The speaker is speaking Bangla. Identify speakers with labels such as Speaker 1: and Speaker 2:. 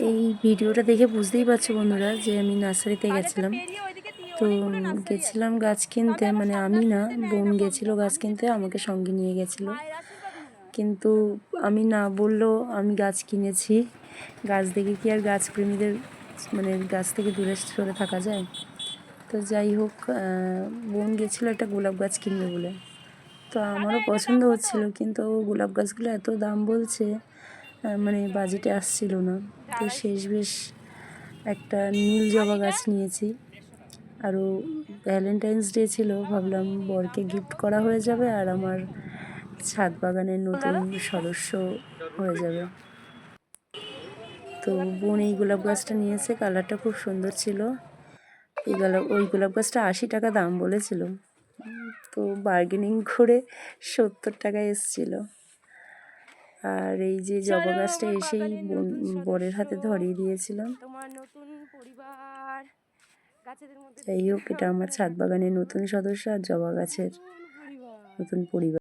Speaker 1: এই ভিডিওটা দেখে বুঝতেই পারছো বন্ধুরা যে আমি নার্সারিতে গেছিলাম। তো গেছিলাম গাছ কিনতে, মানে আমি না, বোন গেছিলো গাছ কিনতে, আমাকে সঙ্গে নিয়ে গেছিলো। কিন্তু আমি না বললেও আমি গাছ কিনেছি। গাছ দেখে কি আর গাছপ্রেমীদের মানে গাছ থেকে দূরে সরে থাকা যায়? তো যাই হোক, বোন গেছিলো একটা গোলাপ গাছ কিনবে বলে। তো আমারও পছন্দ হচ্ছিলো, কিন্তু গোলাপ গাছগুলো এত দাম বলছে, মানে বাজেটে আসছিল না। তো শেষমেশ একটা নীল জবা গাছ নিয়েছি। আরও ভ্যালেন্টাইন্স ডে ছিল, ভাবলাম বরকে গিফট করা হয়ে যাবে আর আমার ছাদ বাগানের নতুন সদস্য হয়ে যাবে। তো বোন এই গোলাপ গাছটা নিয়েছে, কালারটা খুব সুন্দর ছিল। ওই গোলাপ গাছটা 80 টাকা দাম বলেছিল, তো বার্গেনিং করে 70 টাকায় এসেছিলো। আর এই যে জবা গাছটা এসেই বরের হাতে ধরিয়ে দিয়েছিলাম। যাই হোক, এটা আমার ছাদ বাগানের নতুন সদস্য আর জবা গাছের নতুন পরিবার।